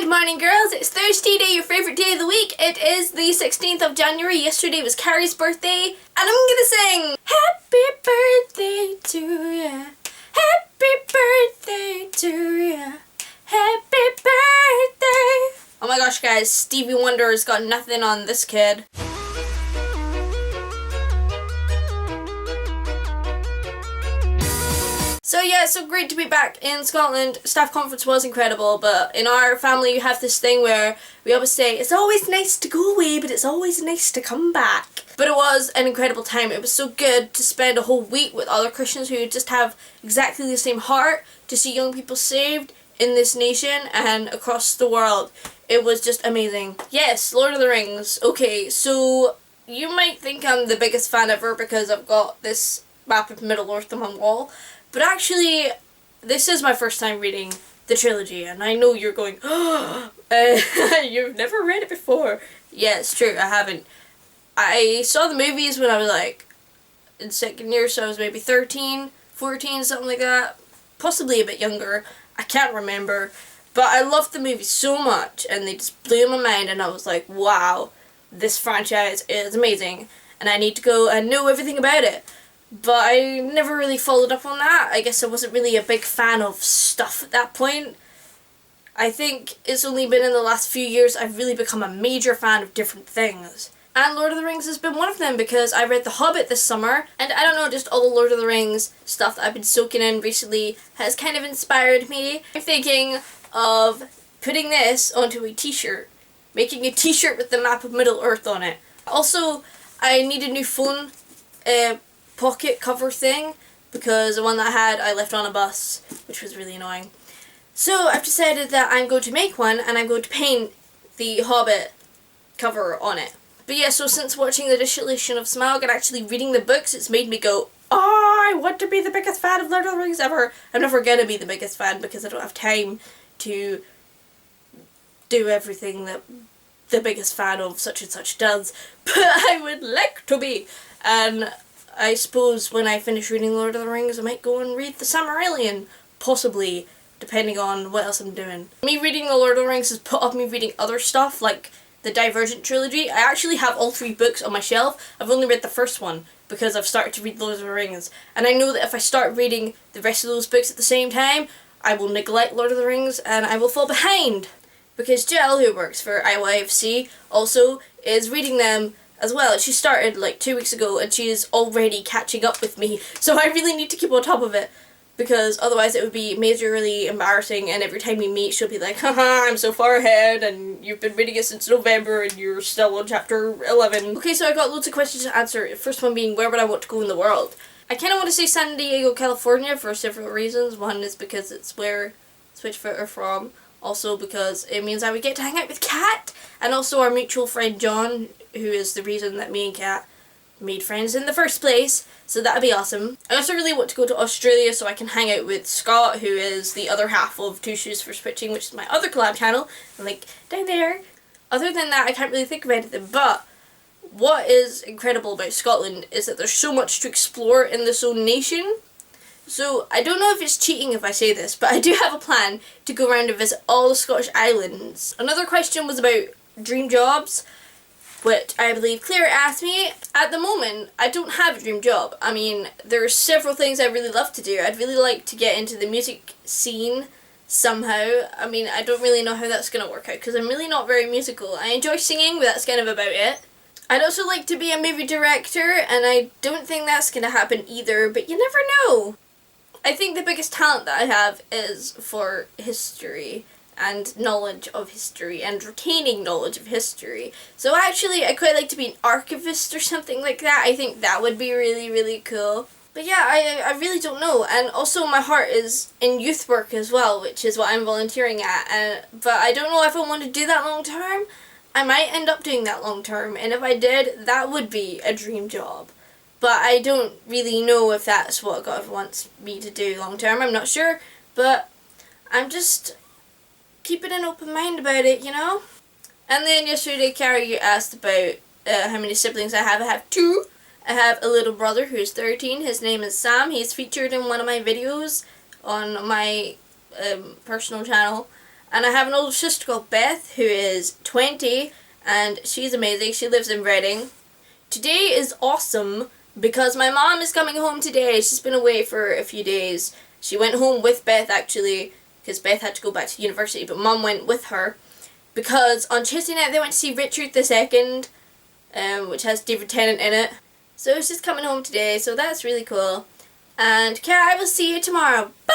Good morning, girls. It's Thursday day, your favourite day of the week. It is the 16th of January. Yesterday was Carey's birthday. And I'm gonna sing Happy birthday to ya. Happy birthday to ya. Happy birthday. Oh my gosh, guys. Stevie Wonder has got nothing on this kid. So yeah, it's so great to be back in Scotland. Staff conference was incredible, but in our family we have this thing where we always say, it's always nice to go away, but it's always nice to come back. But it was an incredible time. It was so good to spend a whole week with other Christians who just have exactly the same heart to see young people saved in this nation and across the world. It was just amazing. Yes, Lord of the Rings. Okay, so you might think I'm the biggest fan ever because I've got this map of Middle-earth on my wall. But actually, this is my first time reading the trilogy, and I know you're going, oh, you've never read it before. Yeah, it's true, I haven't. I saw the movies when I was like in second year, so I was maybe 13, 14, something like that. Possibly a bit younger, I can't remember. But I loved the movies so much, and they just blew my mind, and I was like, wow, this franchise is amazing, and I need to go and know everything about it. But I never really followed up on that. I guess I wasn't really a big fan of stuff at that point. I think it's only been in the last few years I've really become a major fan of different things. And Lord of the Rings has been one of them because I read The Hobbit this summer, and I don't know, just all the Lord of the Rings stuff that I've been soaking in recently has kind of inspired me. I'm thinking of putting this onto a t-shirt, making a t-shirt with the map of Middle-earth on it. Also, I need a new phone pocket cover thing because the one that I had I left on a bus, which was really annoying. So I've decided that I'm going to make one and I'm going to paint the Hobbit cover on it. But yeah, so since watching the distillation of Smaug and actually reading the books, it's made me go, oh, I want to be the biggest fan of Lord of the Rings ever. I'm never gonna be the biggest fan because I don't have time to do everything that the biggest fan of such and such does, but I would like to be. And I suppose when I finish reading Lord of the Rings, I might go and read The Silmarillion, possibly, depending on what else I'm doing. Me reading the Lord of the Rings has put off me reading other stuff, like the Divergent trilogy. I actually have all 3 books on my shelf. I've only read the first one because I've started to read Lord of the Rings, and I know that if I start reading the rest of those books at the same time, I will neglect Lord of the Rings and I will fall behind. Because Jill, who works for IYFC, also is reading them as well. She started like 2 weeks ago and she is already catching up with me, so I really need to keep on top of it because otherwise it would be majorly embarrassing, and every time we meet she'll be like, haha, I'm so far ahead and you've been reading it since November and you're still on chapter 11. Okay, so I got loads of questions to answer. The first one being, where would I want to go in the world? I kind of want to say San Diego, California for several reasons. One is because it's where Switchfoot are from. Also because it means I would get to hang out with Kat, and also our mutual friend John, who is the reason that me and Kat made friends in the first place, so that'd be awesome. I also really want to go to Australia so I can hang out with Scott, who is the other half of Two Shoes for Switching, which is my other collab channel, and like down there. Other than that, I can't really think of anything, but what is incredible about Scotland is that there's so much to explore in this own nation. So, I don't know if it's cheating if I say this, but I do have a plan to go around and visit all the Scottish islands. Another question was about dream jobs, which I believe Claire asked me. At the moment, I don't have a dream job. I mean, there are several things I really love to do. I'd really like to get into the music scene somehow. I mean, I don't really know how that's going to work out because I'm really not very musical. I enjoy singing, but that's kind of about it. I'd also like to be a movie director, and I don't think that's going to happen either, but you never know. I think the biggest talent that I have is for history and knowledge of history and retaining knowledge of history. So actually I quite like to be an archivist or something like that. I think that would be really, really cool. But yeah, I really don't know. And also my heart is in youth work as well, which is what I'm volunteering at. But I don't know if I want to do that long term. I might end up doing that long term, and if I did, that would be a dream job. But I don't really know if that's what God wants me to do long term. I'm not sure, but I'm just keeping an open mind about it, you know? And then yesterday, Carey asked about how many siblings I have. I have 2. I have a little brother who's 13. His name is Sam. He's featured in one of my videos on my personal channel. And I have an older sister called Beth, who is 20, and she's amazing. She lives in Reading. Today is awesome because my mom is coming home today. She's been away for a few days. She went home with Beth, actually, because Beth had to go back to university, but Mum went with her because on Tuesday night they went to see Richard II, which has David Tennant in it. So she's coming home today, so that's really cool. And Carey, I will see you tomorrow. Bye!